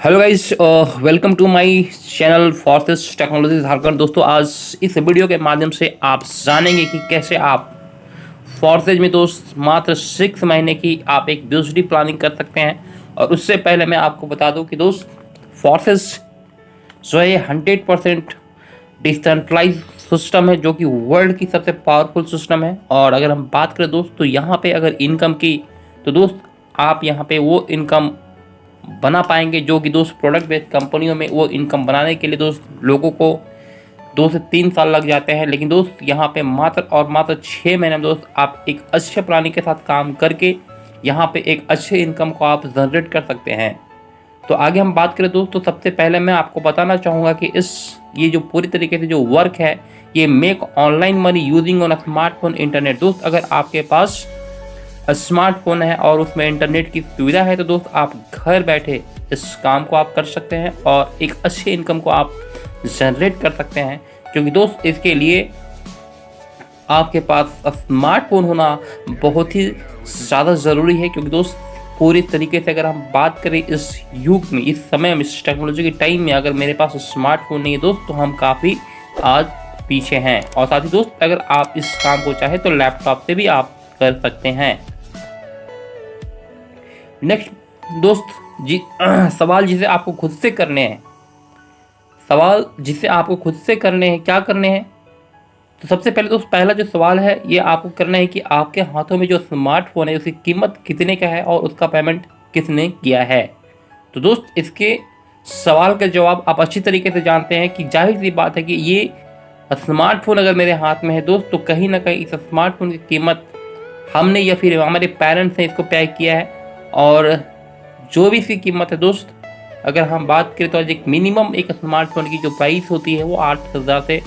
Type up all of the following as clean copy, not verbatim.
Hello guys, welcome to my channel forces technology Jharkhand. दोस्तों, आज इस वीडियो के माध्यम से आप जानेंगे कि कैसे आप फोर्सेज में दोस्त मात्र 6 महीने की आप एक यूएसडी प्लानिंग कर सकते हैं। और उससे पहले मैं आपको बता दूं कि दोस्त फोर्सेज जो है 100% डिसेंट्रलाइज सिस्टम है, जो कि वर्ल्ड की सबसे पावरफुल सिस्टम है। और अगर हम बात करें दोस्त, तो यहाँ पे अगर इनकम की, तो दोस्त आप यहाँ पे वो इनकम बना पाएंगे जो कि दोस्त प्रोडक्ट बेस्ड कंपनियों में वो इनकम बनाने के लिए दोस्त लोगों को 2 से 3 साल लग जाते हैं। लेकिन दोस्त यहाँ पे मात्र और मात्र 6 महीने में दोस्त आप एक अच्छे प्लानिंग के साथ काम करके यहाँ पे एक अच्छे इनकम को आप जनरेट कर सकते हैं। तो आगे हम बात करें दोस्त, तो सबसे पहले मैं आपको बताना चाहूँगा कि ये जो पूरी तरीके से जो वर्क है, ये make online money using on a smartphone internet. दोस्त अगर आपके पास स्मार्टफोन है और उसमें इंटरनेट की सुविधा है, तो दोस्त आप घर बैठे इस काम को आप कर सकते हैं और एक अच्छे इनकम को आप जनरेट कर सकते हैं। क्योंकि दोस्त इसके लिए आपके पास स्मार्टफोन होना बहुत ही ज़्यादा ज़रूरी है। क्योंकि दोस्त पूरी तरीके से अगर हम बात करें इस युग में, इस समय में, इस टेक्नोलॉजी के टाइम में, अगर मेरे पास स्मार्टफोन नहीं है दोस्त, तो हम काफ़ी आज पीछे हैं। और साथ ही दोस्त अगर आप इस काम को चाहें तो लैपटॉप से भी आप कर सकते हैं। नेक्स्ट दोस्त सवाल जिसे आपको खुद से करने हैं, क्या करने हैं। तो सबसे पहले दोस्त पहला जो सवाल है, ये आपको करना है कि आपके हाथों में जो स्मार्टफोन है उसकी कीमत कितने का है और उसका पेमेंट किसने किया है। तो दोस्त इसके सवाल का जवाब आप अच्छी तरीके से जानते हैं कि जाहिर सी बात है कि ये स्मार्टफोन अगर मेरे हाथ में है दोस्त, तो कहीं ना कहीं इस स्मार्टफोन की कीमत हमने या फिर हमारे पेरेंट्स ने इसको पैक किया है। और जो भी इसकी कीमत है दोस्त, अगर हम बात करें तो एक मिनिमम एक स्मार्टफोन की जो प्राइस होती है वो 8,000 से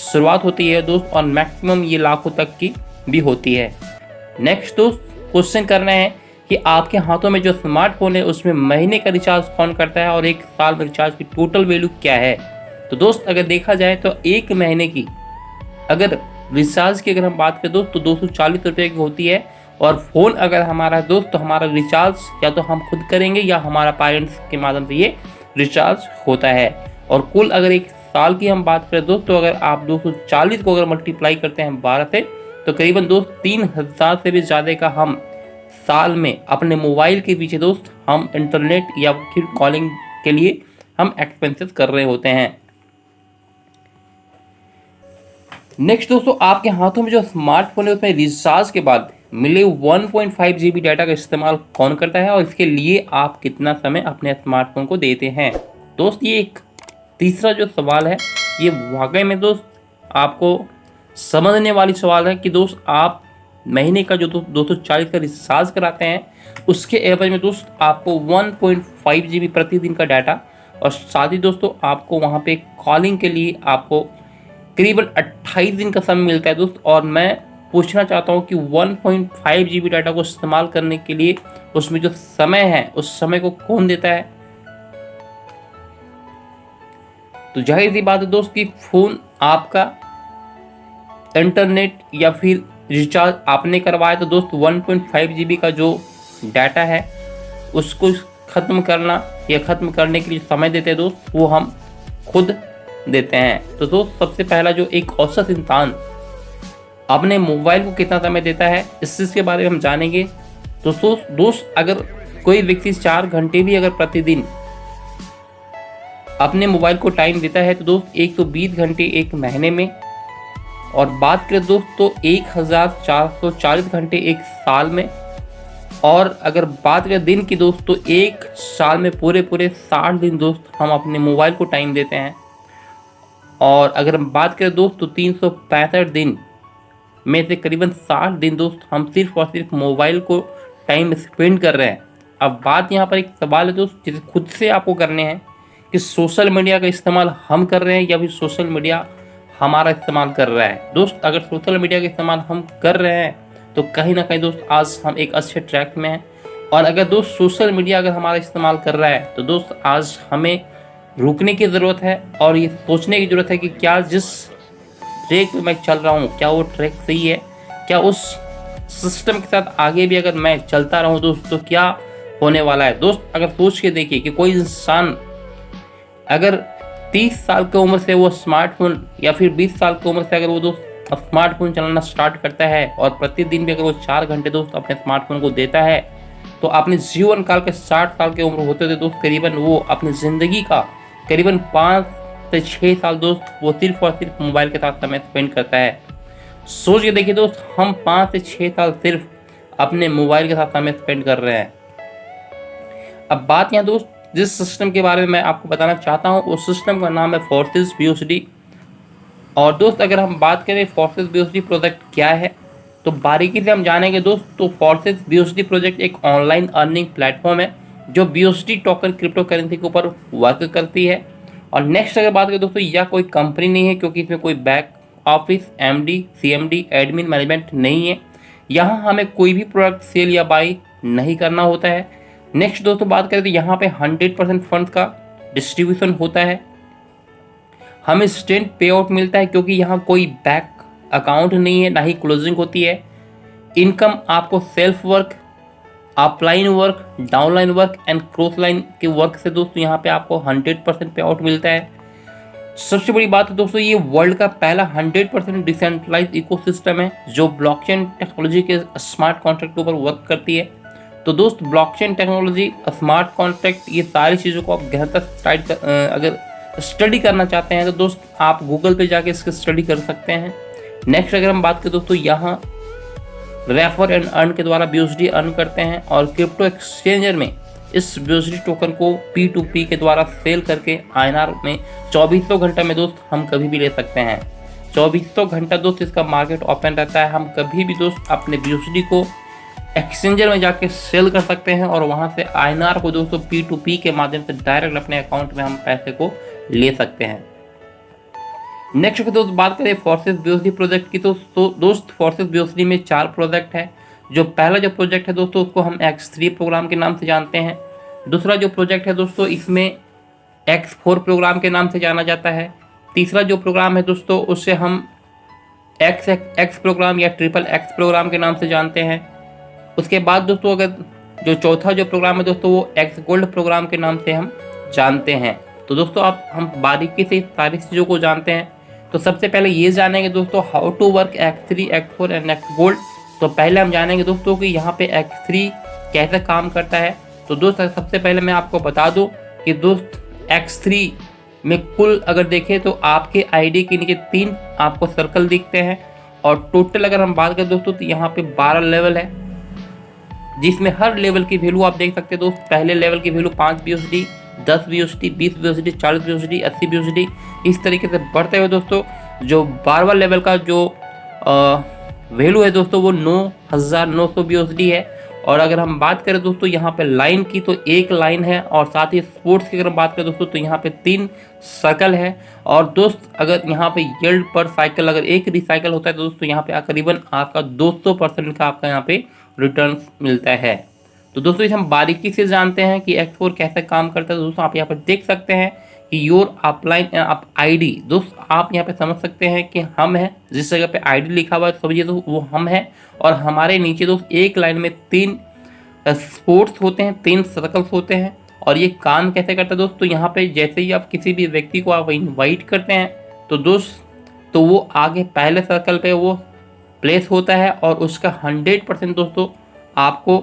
शुरुआत होती है दोस्त, और मैक्सिमम ये लाखों तक की भी होती है। नेक्स्ट दोस्त क्वेश्चन करना है कि आपके हाथों में जो स्मार्टफोन है उसमें महीने का रिचार्ज कौन करता है और एक साल में रिचार्ज की टोटल वैल्यू क्या है। तो दोस्त अगर देखा जाए तो एक महीने की अगर रिचार्ज की अगर हम बात करें दोस्त, तो 240 रुपये की होती है। और फ़ोन अगर हमारा है दोस्त, तो हमारा रिचार्ज या तो हम खुद करेंगे या हमारा पेरेंट्स के माध्यम से ये रिचार्ज होता है। और कुल अगर एक साल की हम बात करें दोस्त, तो अगर आप 240 को अगर मल्टीप्लाई करते हैं 12 से, तो करीबन दोस्त 3,000 से भी ज़्यादा का हम साल में अपने मोबाइल के पीछे दोस्त हम इंटरनेट या फिर कॉलिंग के लिए हम एक्सपेंसेस कर रहे होते हैं। नेक्स्ट दोस्तों, आपके हाथों में जो स्मार्टफोन है उसमें रिचार्ज के बाद मिले 1.5 GB डाटा का इस्तेमाल कौन करता है और इसके लिए आप कितना समय अपने स्मार्टफोन को देते हैं। दोस्त ये एक तीसरा जो सवाल है, ये वाकई में दोस्त आपको समझने वाली सवाल है कि दोस्त आप महीने का जो 240 का रिचार्ज कराते हैं, उसके एवज में दोस्त आपको 1.5 GB प्रतिदिन का डाटा, और साथ ही दोस्तों आपको वहाँ पे कॉलिंग के लिए आपको करीबन 28 दिन का समय मिलता है दोस्त। और मैं पूछना चाहता हूँ कि 1.5 GB डाटा को इस्तेमाल करने के लिए उसमें जो समय है, उस समय को कौन देता है। तो जाहिर सी बात है दोस्त कि फ़ोन आपका इंटरनेट या फिर रिचार्ज आपने करवाया, तो दोस्त 1.5 GB का जो डाटा है उसको ख़त्म करना या ख़त्म करने के लिए समय देते हैं दोस्त, वो हम खुद देते हैं। तो दोस्त सबसे पहला जो एक औसत इंसान अपने मोबाइल को कितना समय देता है, इस चीज़ के बारे में हम जानेंगे। तो दोस्त अगर कोई व्यक्ति 4 घंटे भी अगर प्रतिदिन अपने मोबाइल को टाइम देता है, तो दोस्त 120 घंटे एक महीने में, और बात करें दोस्त तो 1440 घंटे एक साल में। और अगर बात करें दिन की दोस्त, तो एक साल में पूरे 60 दिन दोस्त हम अपने मोबाइल को टाइम देते हैं। और अगर हम बात करें दोस्त, तो 365 दिन में से करीबन 60 दिन दोस्त हम सिर्फ और सिर्फ मोबाइल को टाइम स्पेंड कर रहे हैं। अब बात यहाँ पर एक सवाल है दोस्त, जिसे खुद से आपको करने हैं कि सोशल मीडिया का इस्तेमाल हम कर रहे हैं या फिर सोशल मीडिया हमारा इस्तेमाल कर रहा है। दोस्त अगर सोशल मीडिया का इस्तेमाल हम कर रहे हैं, तो कहीं ना कहीं दोस्त आज हम एक अच्छे ट्रैक में हैं। और अगर दोस्त सोशल मीडिया अगर हमारा इस्तेमाल कर रहा है, तो दोस्त आज हमें रुकने की ज़रूरत है और ये सोचने की ज़रूरत है कि क्या जिस ट्रैक पे मैं चल रहा हूँ, क्या वो ट्रैक सही है, क्या उस सिस्टम के साथ आगे भी अगर मैं चलता रहूँ दोस्त, तो क्या होने वाला है। दोस्त अगर सोच के देखिए कि कोई इंसान अगर 30 साल की उम्र से वो स्मार्टफोन या फिर 20 साल की उम्र से अगर वो दोस्त स्मार्टफोन चलाना स्टार्ट करता है और प्रतिदिन भी अगर वो 4 घंटे दोस्त अपने स्मार्टफोन को देता है, तो अपने जीवन काल के 60 साल की उम्र होते थे दोस्त करीबन वो अपनी ज़िंदगी का करीबन 5 से 6 साल दोस्त वो सिर्फ और सिर्फ मोबाइल के साथ समय स्पेंड करता है। सोच के देखिए दोस्त, हम 5 से 6 साल सिर्फ अपने मोबाइल के साथ समय स्पेंड कर रहे हैं। अब बात यहाँ दोस्त जिस सिस्टम के बारे में मैं आपको बताना चाहता हूँ उस सिस्टम का नाम है फोर्सिस BOSD। और दोस्त अगर हम बात करें फोर्सिस BOSD प्रोजेक्ट क्या है तो बारीकी से हम जानेंगे दोस्त। तो फोर्सिस BOSD प्रोजेक्ट एक ऑनलाइन अर्निंग प्लेटफॉर्म है जो BOSD टोकन क्रिप्टो करेंसी के ऊपर वर्क करती है। और नेक्स्ट अगर बात करें दोस्तों, यह कोई कंपनी नहीं है क्योंकि इसमें कोई back office, MD, CMD, admin management नहीं है। यहाँ हमें कोई भी प्रोडक्ट सेल या बाई नहीं करना होता है। नेक्स्ट दोस्तों बात करें तो यहाँ पे 100% फंड्स का डिस्ट्रीब्यूशन होता है। हमें इंस्टेंट पे आउट मिलता है क्योंकि यहाँ कोई बैक अकाउंट नहीं है, ना ही क्लोजिंग होती है। इनकम आपको self work, upline work, downline work and cross line के वर्क से दोस्तों यहाँ पे आपको 100% पे आउट मिलता है। सबसे बड़ी बात है दोस्तों, ये वर्ल्ड का पहला 100% डिसेंट्रलाइज इकोसिस्टम है जो ब्लॉकचेन टेक्नोलॉजी के स्मार्ट कॉन्ट्रैक्ट के ऊपर वर्क करती है। तो दोस्त ब्लॉकचेन टेक्नोलॉजी, स्मार्ट कॉन्ट्रैक्ट, ये सारी चीज़ों को आप गहनता अगर स्टडी करना चाहते हैं तो दोस्त आप गूगल पे जाके इसकी स्टडी कर सकते हैं। नेक्स्ट अगर हम बात करें दोस्तों, यहाँ रेफर एंड अर्न के द्वारा BOSD अर्न करते हैं और क्रिप्टो एक्सचेंजर में इस BOSD टोकन को P2P के द्वारा सेल करके INR में 2400 घंटा में दोस्त हम कभी भी ले सकते हैं। 2400 घंटा दोस्त इसका मार्केट ओपन रहता है। हम कभी भी दोस्त अपने BOSD को एक्सचेंजर में जाके सेल कर सकते हैं और वहाँ से INR को दोस्तों P2P के माध्यम से डायरेक्ट अपने अकाउंट में हम पैसे को ले सकते हैं। नेक्स्ट दोस्त बात करें फोर्सिस BOSD प्रोजेक्ट की तो दोस्त फोर्सिस BOSD में 4 प्रोजेक्ट है। जो पहला जो प्रोजेक्ट है दोस्तों उसको हम X3 प्रोग्राम के नाम से जानते हैं। दूसरा जो प्रोजेक्ट है दोस्तों इसमें X4 प्रोग्राम के नाम से जाना जाता है। तीसरा जो प्रोग्राम है दोस्तों उससे हम XX प्रोग्राम या XXX प्रोग्राम के नाम से जानते हैं। उसके बाद दोस्तों अगर जो चौथा जो प्रोग्राम है दोस्तों वो X गोल्ड प्रोग्राम के नाम से हम जानते हैं। तो दोस्तों अब हम बारीकी से सारी चीज़ों को जानते हैं। तो सबसे पहले ये जानेंगे दोस्तों how to work X3, X4 and X gold. तो पहले हम जानेंगे दोस्तों कि यहाँ पे X3 कैसे काम करता है। तो दोस्त सबसे पहले मैं आपको बता दूँ कि दोस्त X3 में कुल अगर देखें तो आपके ID के नीचे 3 आपको सर्कल दिखते हैं और टोटल अगर हम बात करें दोस्तों तो यहाँ पे 12 लेवल है जिसमें हर लेवल की वैल्यू आप देख सकते हैं दोस्त। पहले लेवल की value 5 BOSD, 10 BOSD, 20 BOSD, 40 BOSD, 80 BOSD, इस तरीके से बढ़ते हुए दोस्तों जो 12वां लेवल का जो वैल्यू है दोस्तों वो 9900 BOSD है। और अगर हम बात करें दोस्तों यहाँ पे लाइन की तो एक लाइन है और साथ ही स्पोर्ट्स की अगर हम बात करें दोस्तों तो यहाँ पे 3 सर्कल है। और दोस्त अगर यहाँ पे यील्ड पर साइकिल अगर एक रिसाइकल होता है तो दोस्तों यहाँ पे करीबन आपका 200% का आपका यहाँ पे रिटर्न मिलता है। तो दोस्तों इसे हम बारीकी से जानते हैं कि X4 कैसे काम करता है। तो दोस्तों आप यहाँ पर देख सकते हैं कि योर अपलाइन आप ID, दोस्त आप यहाँ पे समझ सकते हैं कि हम हैं, जिस जगह पे ID लिखा हुआ है समझिए तो वो हम हैं। और हमारे नीचे दोस्त एक लाइन में 3 स्पोर्ट्स होते हैं, 3 सर्कल्स होते हैं। और ये काम कैसे करता है दोस्त, तो यहाँ पे जैसे ही आप किसी भी व्यक्ति को आप इन्वाइट करते हैं तो दोस्त तो वो आगे पहले सर्कल पे वो प्लेस होता है और उसका 100% दोस्तों आपको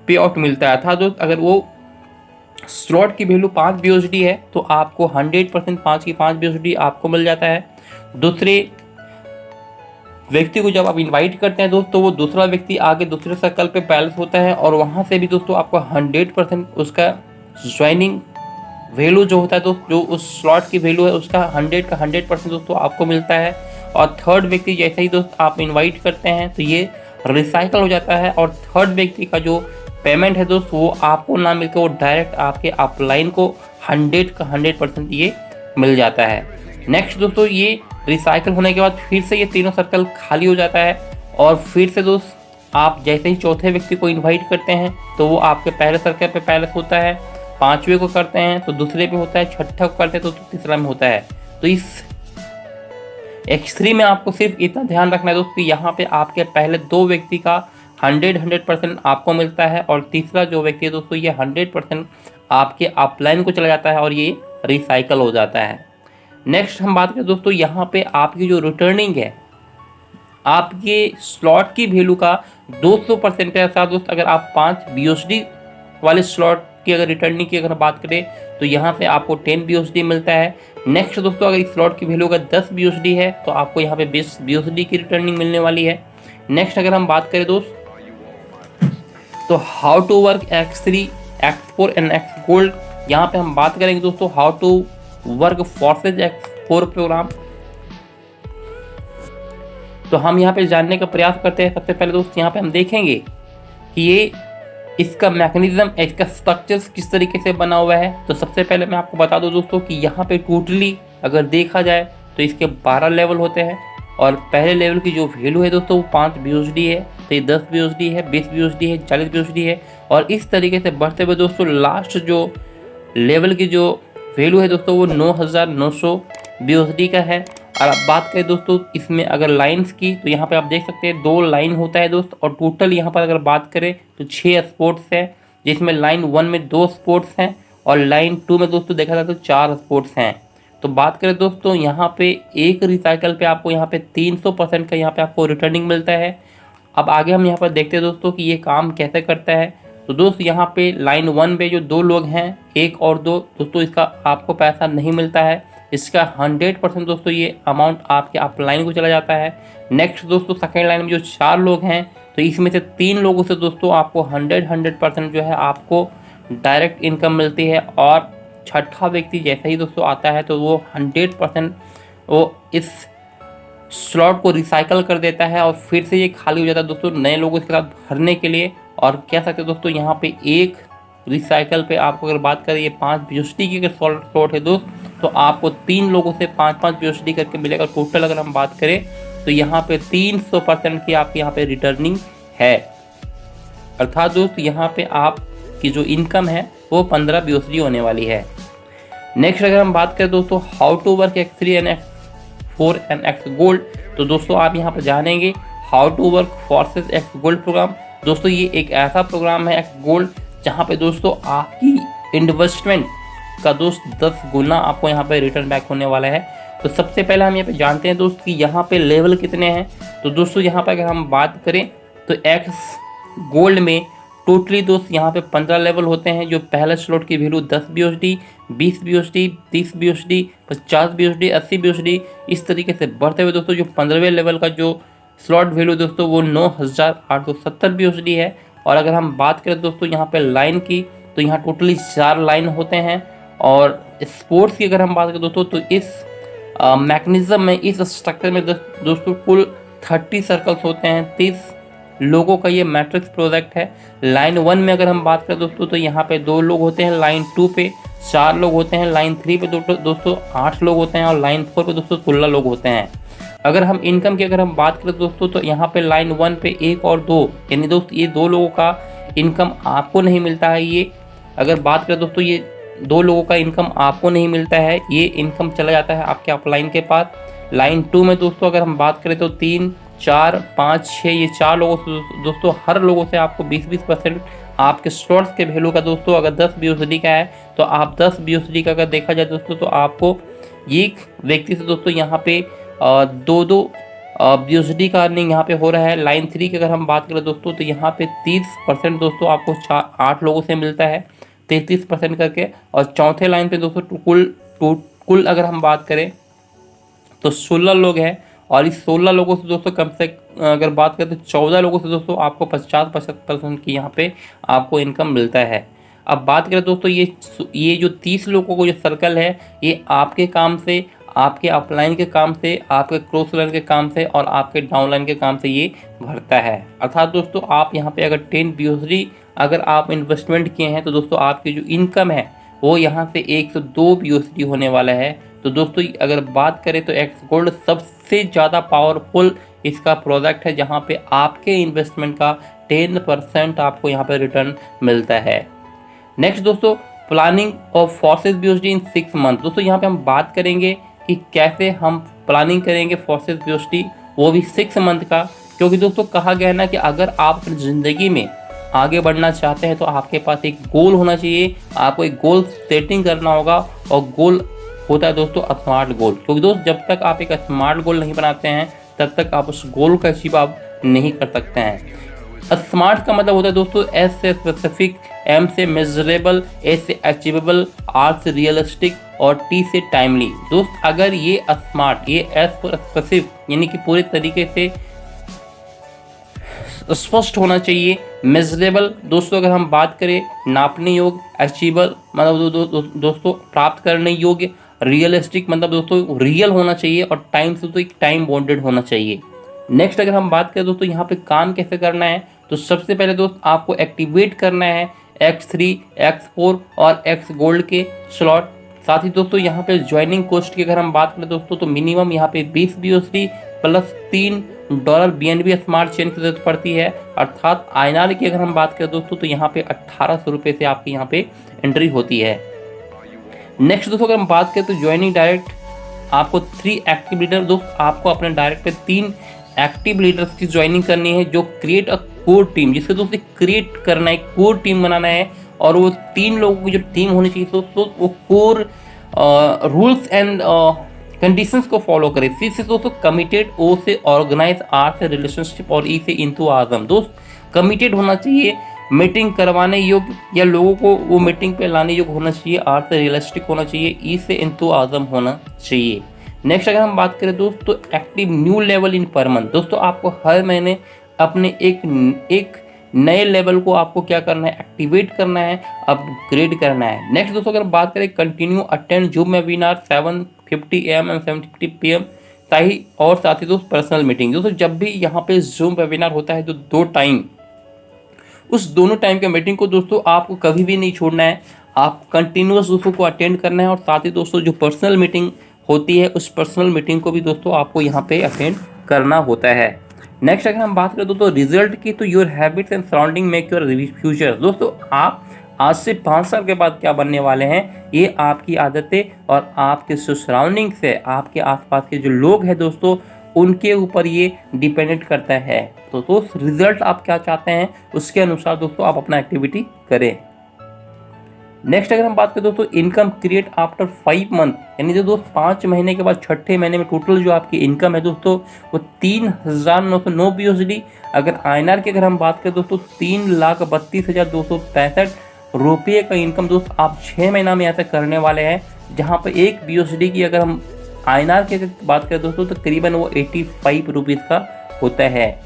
पे आउट मिलता है। था दोस्त अगर वो स्लॉट की वैल्यू 5 BOSD है तो आपको 100% 5 की 5 BOSD आपको मिल जाता है। दूसरे व्यक्ति को जब आप इनवाइट करते हैं दोस्तों वो दूसरा व्यक्ति आगे दूसरे सर्कल पे पैलेस होता है और वहाँ से भी दोस्तों आपको 100% उसका ज्वाइनिंग वैल्यू जो होता है दोस्त, जो उस स्लॉट की वैल्यू है उसका 100% दोस्तों आपको मिलता है। और थर्ड व्यक्ति जैसे ही दोस्त आप इनवाइट करते हैं तो ये रिसाइकल हो जाता है और थर्ड व्यक्ति का जो पेमेंट है दोस्त वो आपको ना मिलकर वो डायरेक्ट आपके अपलाइन को 100% ये मिल जाता है। नेक्स्ट दोस्तों ये रिसाइकल होने के बाद फिर से ये तीनों सर्कल खाली हो जाता है और फिर से दोस्त आप जैसे ही चौथे व्यक्ति को इनवाइट करते हैं तो वो आपके पहले सर्कल पे पैलेस होता है, 5वें को करते हैं तो दूसरे पे होता है, 6ठा को करते हैं तो तीसरा में होता है। तो इस X3 में आपको सिर्फ इतना ध्यान रखना है दोस्त कि यहाँ पे आपके पहले 2 व्यक्ति का 100% आपको मिलता है। और तीसरा जो व्यक्ति है दोस्तों, ये 100% आपके अपलाइन को चला जाता है और ये रिसाइकल हो जाता है। नेक्स्ट हम बात करें दोस्तों, यहाँ पे आपकी जो रिटर्निंग है, आपके स्लॉट की वैल्यू का 200% के साथ दोस्त, अगर आप 5 BUSD वाले स्लॉट की अगर रिटर्निंग की अगर बात करें तो यहाँ पे आपको 10 BUSD मिलता है। नेक्स्ट दोस्तों, अगर इस स्लॉट की वैल्यू का 10 BUSD है तो आपको यहाँ पे 20 BUSD की रिटर्निंग मिलने वाली है। नेक्स्ट अगर हम बात करें दोस्त, तो how to work X3, X4 and X gold, यहाँ पे हम बात करेंगे दोस्तों how to work forces X4 programme. तो हम यहाँ पे जानने का प्रयास करते हैं। सबसे पहले दोस्त यहाँ पे हम देखेंगे कि ये इसका मैकेनिज्म, इसका स्ट्रक्चर्स किस तरीके से बना हुआ है। तो सबसे पहले मैं आपको बता दूं दोस्तों कि यहाँ पे टोटली अगर देखा जाए तो इसके 12 लेवल होते हैं और पहले लेवल की जो वैल्यू है दोस्तों वो 5 BUSD है, तो ये 10 BUSD है, 20 BUSD है, 40 BUSD है और इस तरीके से बढ़ते हुए दोस्तों लास्ट जो लेवल की जो वैल्यू है दोस्तों वो 9900 BUSD का है। और अब बात करें दोस्तों इसमें अगर लाइन्स की, तो यहाँ पे आप देख सकते हैं 2 लाइन होता है दोस्त और टोटल यहाँ पर अगर बात करें तो 6 स्पोर्ट्स हैं, जिसमें लाइन 1 में 2 स्पोर्ट्स हैं और लाइन 2 में दोस्तों देखा जाए तो 4 स्पोर्ट्स हैं। तो बात करें दोस्तों यहाँ पे एक रिसाइकल पे आपको यहाँ पे 300% का यहाँ पे आपको रिटर्निंग मिलता है। अब आगे हम यहाँ पर देखते हैं दोस्तों कि ये काम कैसे करता है। तो दोस्त यहाँ पे लाइन 1 पे जो 2 लोग हैं, 1 और 2 दोस्तों, इसका आपको पैसा नहीं मिलता है। इसका 100% दोस्तों ये अमाउंट आपके अपलाइन को चला जाता है। नेक्स्ट दोस्तों सेकेंड लाइन में जो 4 लोग हैं, तो इसमें से 3 लोगों से दोस्तों आपको 100% जो है आपको डायरेक्ट इनकम मिलती है। और छठा व्यक्ति जैसे ही दोस्तों आता है तो वो 100% वो इस स्लॉट को रिसाइकल कर देता है और फिर से ये खाली हो जाता है दोस्तों नए लोगों के साथ भरने के लिए। और कह सकते हैं दोस्तों यहाँ पे एक रिसाइकल पे आपको अगर बात करें ये 5 BUSD की अगर स्लॉट है दोस्त, तो आपको 3 लोगों से 5-5 BUSD करके मिलेगा। टोटल अगर हम बात करें तो यहाँ पे 300% की आपकी यहाँ पे रिटर्निंग है। अर्थात दोस्त यहाँ पे आपकी जो इनकम है वो 15 BUSD होने वाली है। नेक्स्ट अगर हम बात करें दोस्तों how to work X3 and X4 and X gold, तो दोस्तों आप यहाँ पर जानेंगे how to work forces X gold programme. दोस्तों ये एक ऐसा प्रोग्राम है X गोल्ड जहाँ पे दोस्तों आपकी इन्वेस्टमेंट का दोस्त 10 गुना आपको यहाँ पे रिटर्न बैक होने वाला है। तो सबसे पहले हम यहाँ पे जानते हैं दोस्त कि यहाँ पे लेवल कितने हैं। तो दोस्तों यहाँ पे अगर हम बात करें तो X गोल्ड में टोटली दोस्त यहाँ पे 15 लेवल होते हैं। जो पहले स्लॉट की value 10 BUSD, 20 BUSD, 30 BUSD, 50 BUSD, 80 BUSD, इस तरीके से बढ़ते हुए दोस्तों जो 15वें लेवल का जो स्लॉट वैल्यू दोस्तों वो 9870 BUSD है। और अगर हम बात करें दोस्तों यहाँ पे लाइन की, तो यहाँ टोटली 4 लाइन होते हैं। और स्पोर्ट्स की अगर हम बात करें दोस्तों तो इस मैकेनिज्म में, इस स्ट्रक्चर में दोस्तों कुल 30 सर्कल्स होते हैं। 30 लोगों का ये मैट्रिक्स प्रोजेक्ट है। लाइन 1 में अगर हम बात करें दोस्तों तो यहाँ पे 2 लोग होते हैं, लाइन 2 पे 4 लोग होते हैं, लाइन 3 पे दोस्तों 8 लोग होते हैं और लाइन 4 पे दोस्तों 16 लोग होते हैं। अगर हम इनकम की अगर हम बात करें दोस्तों तो यहाँ पे लाइन 1 पे 1 और 2, यानी दोस्त ये 2 लोगों का इनकम आपको नहीं मिलता है। ये अगर बात करें दोस्तों ये 2 लोगों का इनकम आपको नहीं मिलता है, ये इनकम चला जाता है आपके अपलाइन के पास। लाइन 2 में दोस्तों अगर हम बात करें तो 3, 4, 5, 6 ये 4 लोगों से दोस्तों हर लोगों से आपको 20% आपके स्लॉट्स के वैल्यू का दोस्तों अगर 10 BUSD का है तो आप 10 BUSD का अगर देखा जाए दोस्तों तो आपको एक व्यक्ति से दोस्तों यहाँ पे 2 BUSD का अर्निंग यहाँ पे हो रहा है। लाइन 3 की अगर हम बात करें दोस्तों तो यहाँ पे 30% दोस्तों आपको 8 लोगों से मिलता है, 33% करके। और चौथे लाइन पे दोस्तों कुल अगर हम बात करें तो 16 लोग हैं और इस 16 लोगों से दोस्तों कम से अगर बात करें तो 14 लोगों से दोस्तों आपको 50% की यहाँ पे आपको इनकम मिलता है। अब बात करें दोस्तों ये जो 30 लोगों को जो सर्कल है ये आपके काम से, आपके अपलाइन के काम से, आपके क्रॉस लाइन के काम से और आपके डाउनलाइन के काम से ये भरता है। अर्थात दोस्तों आप यहाँ पे अगर 10 BUSD अगर आप इन्वेस्टमेंट किए हैं तो दोस्तों आपकी जो इनकम है वो यहाँ से 102 BUSD होने वाला है। तो दोस्तों अगर बात करें तो X गोल्ड सबसे ज़्यादा पावरफुल इसका प्रोडक्ट है जहाँ पे आपके इन्वेस्टमेंट का 10% आपको यहाँ पे रिटर्न मिलता है। नेक्स्ट दोस्तों planning of forces BUSD in 6 month. दोस्तों यहाँ पे हम बात करेंगे कि कैसे हम प्लानिंग करेंगे फोर्सेज BUSD वो भी 6 मंथ का, क्योंकि दोस्तों कहा गया है ना कि अगर आप अपनी ज़िंदगी में आगे बढ़ना चाहते हैं तो आपके पास एक गोल होना चाहिए, आपको एक गोल सेटिंग करना होगा। और गोल होता है दोस्तों स्मार्ट गोल, क्योंकि दोस्त जब तक आप एक स्मार्ट गोल नहीं बनाते हैं तब तक आप उस गोल का अचीव आप नहीं कर सकते हैं। स्मार्ट का मतलब होता है दोस्तों एस से स्पेसिफिक, एम से मेजरेबल, ए से अचीवेबल, आर से रियलिस्टिक और टी से टाइमली। दोस्त अगर ये स्मार्ट, ये एस फॉर स्पेसिफिक यानी कि पूरे तरीके से स्पष्ट होना चाहिए, मेजरेबल दोस्तों अगर हम बात करें नापने योग्य, अचीवेबल मतलब दोस्तों प्राप्त करने योग्य, रियलिस्टिक मतलब दोस्तों रियल होना चाहिए, और टाइम से तो एक टाइम बॉन्डेड होना चाहिए। नेक्स्ट अगर हम बात करें दोस्तों यहाँ पे काम कैसे करना है, तो सबसे पहले दोस्त आपको एक्टिवेट करना है X3, X4 और X गोल्ड के स्लॉट। साथ ही दोस्तों यहाँ पे ज्वाइनिंग कॉस्ट की अगर हम बात करें दोस्तों तो मिनिमम यहाँ पे 20 BUSD plus $3 BNB smart chain की जरूरत पड़ती है। अर्थात INR की अगर हम बात करें दोस्तों तो यहाँ पे 1800 रुपये से आपकी यहाँ पे एंट्री होती है। नेक्स्ट दोस्तों अगर हम बात करें तो ज्वाइनिंग डायरेक्ट आपको 3 एक्टिव लीडर, दोस्त आपको अपने डायरेक्ट पे 3 एक्टिव लीडर्स की ज्वाइनिंग करनी है जो क्रिएट अ कोर टीम, जिसके दोस्तों क्रिएट करना है, कोर टीम बनाना है। और वो 3 लोगों की जो टीम होनी चाहिए दोस्तों वो कोर रूल्स एंड कंडीशंस को फॉलो करे। सी से दोस्तों कमिटेड, ओ से ऑर्गेनाइज, आर से रिलेशनशिप और ई से इंथुआज़म। दोस्त कमिटेड होना चाहिए, मीटिंग करवाने योग्य या लोगों को वो मीटिंग पे लाने योग्य होना चाहिए, आर से रियलिस्टिक होना चाहिए, ई से इंथुआज़म होना चाहिए। नेक्स्ट अगर हम बात करें दोस्तों active new level in per month, दोस्तों आपको हर महीने अपने एक नए लेवल को आपको क्या करना है, एक्टिवेट करना है, अपग्रेड करना है। नेक्स्ट दोस्तों अगर बात करें continue attend zoom webinar 7:50 AM and 7:50 PM और साथ ही दोस्त पर्सनल मीटिंग। दोस्तों जब भी यहाँ पे जूम वेबिनार होता है तो 2 टाइम, उस दोनों टाइम के मीटिंग को दोस्तों आपको कभी भी नहीं छोड़ना है, आप कंटिन्यूस दोस्तों को अटेंड करना है। और साथ ही दोस्तों जो पर्सनल मीटिंग होती है उस पर्सनल मीटिंग को भी दोस्तों आपको यहाँ पे अटेंड करना होता है। नेक्स्ट अगर हम बात करें दोस्तों रिजल्ट की, तो your habits and surrounding make your future. दोस्तों आप आज से 5 साल के बाद क्या बनने वाले हैं, ये आपकी आदतें और आपके सराउंडिंग से, आपके आसपास के जो लोग हैं दोस्तों उनके ऊपर ये डिपेंडेंट करता है। तो दोस्त रिजल्ट आप क्या चाहते हैं उसके अनुसार दोस्तों आप अपना एक्टिविटी करें। नेक्स्ट अगर हम बात करें दोस्तों इनकम क्रिएट आफ्टर 5 मंथ, यानी जो दोस्त 5 महीने के बाद छठे महीने में टोटल जो आपकी इनकम है दोस्तों वो 3,909 BUSD। अगर INR की अगर हम बात करें दोस्तों 3,32,265 रुपये का इनकम दोस्त आप 6 महीना में यहाँ तक करने वाले हैं। जहाँ पर 1 BUSD की अगर हम INR की अगर बात करें दोस्तों तो करीबन वो 85 रुपीज़ का होता है।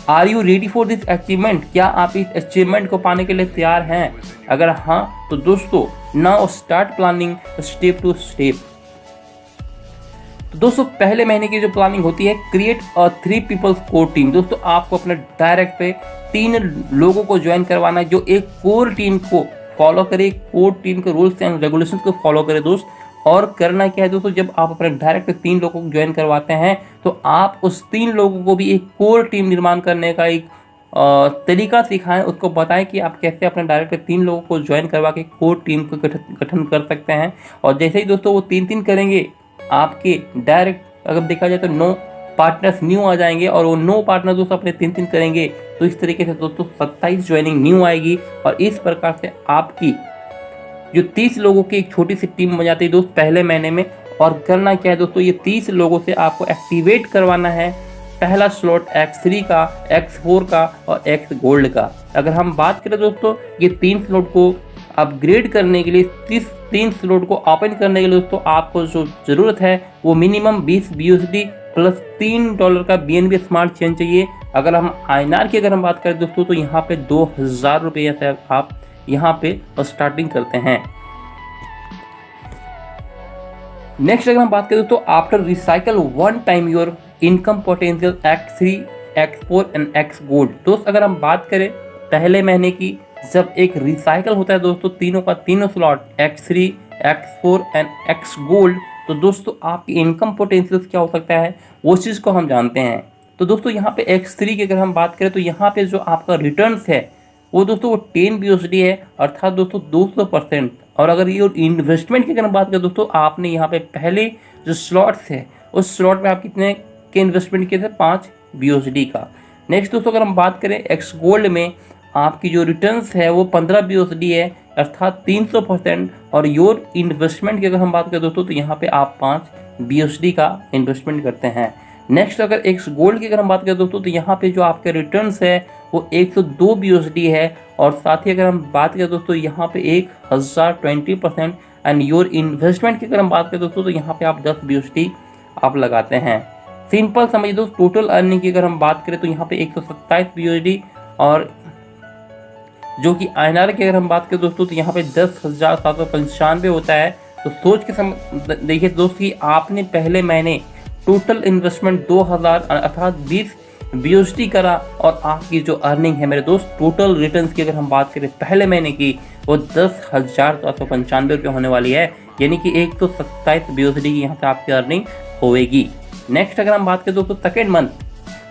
Are you ready for this achievement, क्या आप इस अचीवमेंट को पाने के लिए तैयार हैं? अगर हाँ तो दोस्तों now start planning step to step. तो दोस्तों पहले महीने की जो प्लानिंग होती है create a 3 peoples core team. दोस्तों आपको अपने डायरेक्ट पे 3 लोगों को ज्वाइन करवाना है जो एक कोर टीम को फॉलो करे, कोर टीम के रूल्स एंड रेगुलेशंस को फॉलो करे दोस्त। और करना क्या है दोस्तों, जब आप अपने डायरेक्ट 3 लोगों को ज्वाइन करवाते हैं तो आप उस 3 लोगों को भी एक कोर टीम निर्माण करने का एक तरीका सिखाएं, उसको बताएं कि आप कैसे अपने डायरेक्ट 3 लोगों को ज्वाइन करवा के कोर टीम को गठन कर सकते हैं। और जैसे ही दोस्तों वो 3-3 करेंगे आपके डायरेक्ट अगर देखा जाए तो 9 पार्टनर्स न्यू आ जाएंगे और वो 9 पार्टनर दोस्तों अपने 3-3 करेंगे तो इस तरीके से दोस्तों 27 ज्वाइनिंग न्यू आएगी। और इस प्रकार से आपकी जो 30 लोगों की एक छोटी सी टीम बन जाती है दोस्त पहले महीने में। और करना क्या है दोस्तों, ये 30 लोगों से आपको एक्टिवेट करवाना है पहला स्लॉट X3 का, X4 का और X गोल्ड का। अगर हम बात करें दोस्तों ये 3 स्लॉट को अपग्रेड करने के लिए, 3 स्लॉट को ओपन करने के लिए दोस्तों आपको जो ज़रूरत है वो मिनिमम 20 BUSD प्लस $3 का BNB स्मार्ट चेन चाहिए। अगर हम INR की अगर हम बात करें दोस्तों तो यहाँ पे 2,000 रुपये से आप यहाँ पे स्टार्टिंग करते हैं। नेक्स्ट अगर हम बात करें दोस्तों after recycle 1 time your income potential X3, X4 and X gold. दोस्त अगर हम बात करें पहले महीने की, जब एक रिसाइकल होता है दोस्तों तीनों का तीनों slot X3, X4 and X gold, तो दोस्तों आपकी इनकम पोटेंशियल क्या हो सकता है वो चीज़ को हम जानते हैं। तो दोस्तों यहाँ पे X3 की अगर हम बात करें तो यहाँ पे जो आपका रिटर्न्स है वो दोस्तों वो 10 BUSD है, अर्थात दोस्तों 200%। और अगर ये इन्वेस्टमेंट की अगर हम बात करें दोस्तों आपने यहाँ पे पहले जो स्लॉट्स है उस स्लॉट में आप कितने के इन्वेस्टमेंट किए थे, 5 BUSD का। नेक्स्ट दोस्तों अगर हम बात करें एक्स गोल्ड में, आपकी जो रिटर्न्स है वो 15 BUSD है, अर्थात 300%। और योर इन्वेस्टमेंट की अगर हम बात करें दोस्तों तो यहाँ पे आप 5 BUSD का इन्वेस्टमेंट करते हैं। नेक्स्ट अगर एक्स गोल्ड की अगर हम बात करें दोस्तों तो यहाँ पे जो आपके रिटर्न्स है वो 102 BUSD है। और साथ ही अगर हम बात करें दोस्तों यहाँ पे 1020%। एंड योर इन्वेस्टमेंट की अगर हम बात करें दोस्तों तो यहाँ पे आप 10 BUSD आप लगाते हैं। सिंपल समझिए दोस्तों, टोटल अर्निंग की अगर हम बात करें तो यहाँ पे 127 BUSD, और जो कि INR की अगर हम बात करें दोस्तों तो यहाँ पे 10,795 होता है। तो सोच के देखिए दोस्त कि आपने पहले महीने टोटल इन्वेस्टमेंट 2000 अर्थात 20 BUSD करा, और आपकी जो अर्निंग है मेरे दोस्त टोटल रिटर्न्स की अगर हम बात करें पहले महीने की वो 10,795 रुपये होने वाली है, यानी कि 127 BUSD की यहाँ पे आपकी अर्निंग होएगी। नेक्स्ट अगर हम बात करें दोस्तों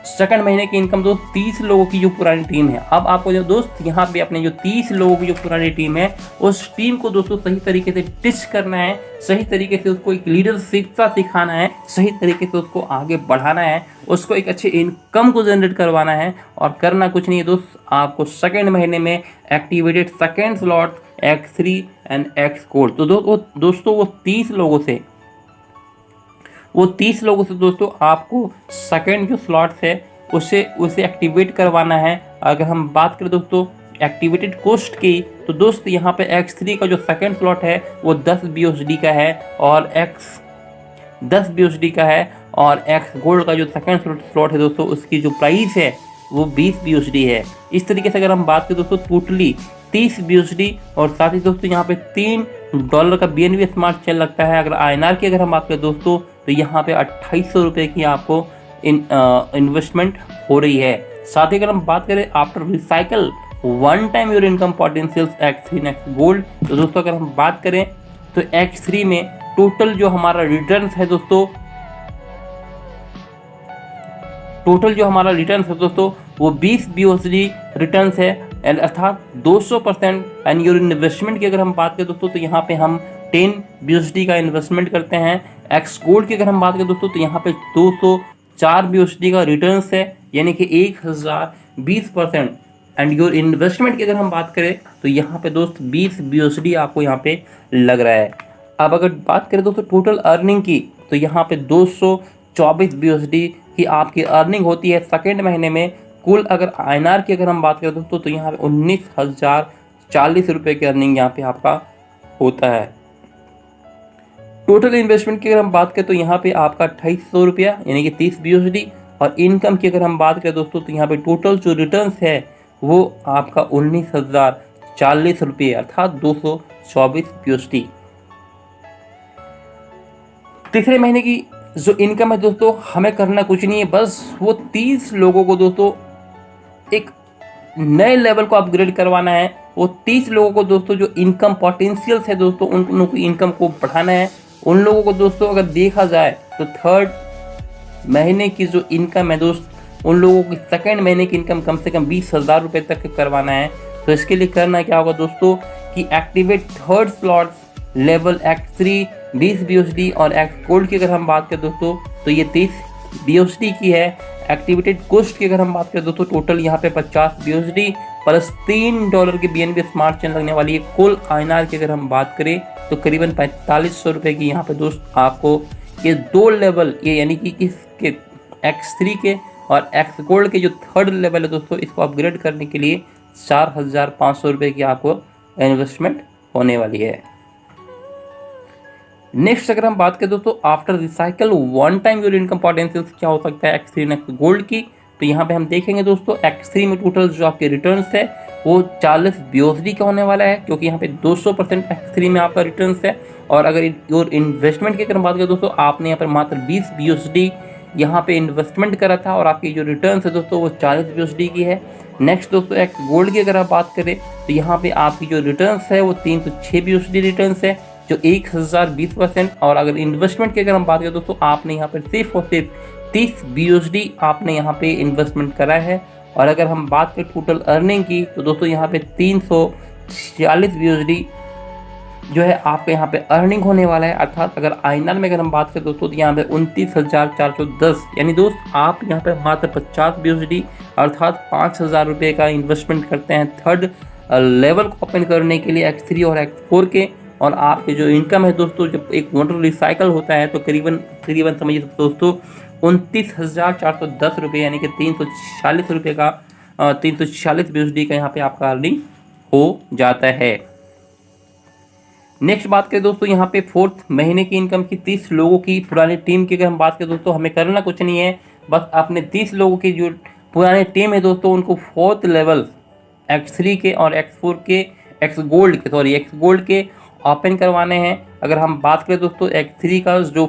सेकंड महीने की इनकम दोस्त 30 लोगों की जो पुरानी टीम है। अब आपको जो दोस्त यहाँ पे अपने जो 30 लोगों की जो पुरानी टीम है उस टीम को दोस्तों सही तरीके से टिच करना है, सही तरीके से उसको एक लीडरशिप सा सिखाना है, सही तरीके से उसको आगे बढ़ाना है, उसको एक अच्छे इनकम को जनरेट करवाना है। और करना कुछ नहीं है दोस्त, आपको सेकंड महीने में activated second slot X3 and X gold. तो दोस्तों वो 30 लोगों से दोस्तों आपको सेकंड जो स्लॉट्स है उसे एक्टिवेट करवाना है। अगर हम बात करें दोस्तों एक्टिवेटेड कोस्ट की तो दोस्त यहाँ पे X3 का जो सेकंड स्लॉट है वो 10 BUSD का है, और X गोल्ड का जो सेकंड स्लॉट है दोस्तों उसकी जो प्राइस है वो 20 BUSD है। इस तरीके से अगर हम बात करें दोस्तों टोटली 30 BUSD, और साथ ही दोस्तों यहाँ पे $3 का BNB स्मार्ट चेन लगता है। अगर INR की अगर हम बात करें दोस्तों तो यहाँ पे 2800 रुपये की आपको इन्वेस्टमेंट हो रही है। साथ ही अगर हम बात करें after recycle one time your income potential X3 next gold, तो दोस्तों अगर हम बात करें तो X3 में टोटल जो हमारा रिटर्न है दोस्तों वो 20 BUSD रिटर्न है, अर्थात 200%। एंड योर इन्वेस्टमेंट की अगर हम बात करें दोस्तों तो यहाँ पे हम 10 BUSD का इन्वेस्टमेंट करते हैं। एक्स गोल्ड की अगर हम बात करें दोस्तों तो यहाँ पे 204 BUSD का रिटर्न्स है, यानी कि 1020%। एंड योर इन्वेस्टमेंट की अगर हम बात करें तो यहाँ पे दोस्त 20 BUSD आपको यहाँ पे लग रहा है। अब अगर बात करें दोस्तों टोटल अर्निंग की तो यहाँ पे 224 BUSD की आपकी अर्निंग होती है सेकेंड महीने में। कुल अगर INR की अगर हम बात करें दोस्तों तो यहाँ पे 19,040 रुपये की अर्निंग यहाँ पे आपका होता है। टोटल इन्वेस्टमेंट की अगर हम बात करें तो यहाँ पे आपका 2800 रुपया यानी कि 30 BUSD, और इनकम की अगर हम बात करें दोस्तों तो यहाँ पे टोटल जो रिटर्न्स है वो आपका 19,040 रुपये अर्थात 224 BUSD। तीसरे महीने की जो इनकम है दोस्तों हमें करना कुछ नहीं है, बस वो 30 लोगों को दोस्तों एक नए लेवल को अपग्रेड करवाना है। वो 30 लोगों को दोस्तों जो इनकम पोटेंशियल्स है दोस्तों उन लोगों की इनकम को बढ़ाना है। उन लोगों को दोस्तों अगर देखा जाए तो थर्ड महीने की जो इनकम है दोस्त उन लोगों की सेकंड महीने की इनकम कम से कम 20,000 रुपये तक करवाना है। तो इसके लिए करना क्या होगा दोस्तों कि activate third slots level X3 20 BUSD, और X गोल्ड की अगर हम बात करें दोस्तों तो ये 30 BUSD की है। एक्टिवेटेड कोस्ट की अगर हम बात करें दोस्तों टोटल यहाँ पे 50 BUSD प्लस $3 की BNB स्मार्ट चेन लगने वाली है। कुल INR की अगर हम बात करें तो करीबन 4500 रुपये की यहाँ पे दोस्त आपको ये दो लेवल ये यानी कि इसके X3 के और X गोल्ड के जो थर्ड लेवल है दोस्तों इसको अपग्रेड करने के लिए 4,500 रुपये की आपको इन्वेस्टमेंट होने वाली है। नेक्स्ट अगर हम बात करें दोस्तों after recycle one time your income potential क्या हो सकता है X3 नेक्स्ट गोल्ड की, तो यहाँ पे हम देखेंगे दोस्तों X3 में टोटल जो आपके रिटर्न्स है वो 40 BUSD का होने वाला है, क्योंकि यहाँ पे 200% X3 में आपका रिटर्न्स है। और अगर योर इन्वेस्टमेंट की अगर हम बात करें दोस्तों आपने यहाँ पर मात्र 20 BUSD यहाँ पे इन्वेस्टमेंट करा था और आपकी जो रिटर्न्स है दोस्तों वो 40 BUSD की है। नेक्स्ट दोस्तों X गोल्ड की अगर आप बात करें तो यहाँ पे आपकी जो रिटर्न्स है वो 306 BUSD रिटर्न्स है जो 1020%। और अगर इन्वेस्टमेंट की अगर हम बात करें दोस्तों आपने यहाँ पर सिर्फ और सिर्फ 30 BUSD आपने यहाँ पे इन्वेस्टमेंट करा है। और अगर हम बात करें टोटल अर्निंग की तो दोस्तों यहाँ पे 346 BUSD जो है आपके यहाँ पे अर्निंग होने वाला है। अर्थात अगर आईएनआर में अगर हम बात करें दोस्तों तो यहाँ पे 29,410, यानी दोस्त आप यहाँ पे मात्र 50 BUSD अर्थात 5,000 रुपये का इन्वेस्टमेंट करते हैं थर्ड लेवल को ओपन करने के लिए X3 और X4 के, और आपके जो इनकम है दोस्तों, जब एक मोटर रिसाइकल होता है तो करीबन समझिए दोस्तों 29,410 रुपये यानी कि 340 रुपये का 340 BUSD का यहाँ पे आपका अर्निंग हो जाता है। नेक्स्ट बात करें दोस्तों यहाँ पे फोर्थ महीने की इनकम की 30 लोगों की पुरानी टीम की अगर हम बात करें दोस्तों, हमें करना कुछ नहीं है, बस अपने 30 लोगों की जो पुरानी टीम है दोस्तों उनको फोर्थ लेवल X3 के और X4 के एक्स गोल्ड के ओपन करवाने हैं। अगर हम बात करें दोस्तों X3 का जो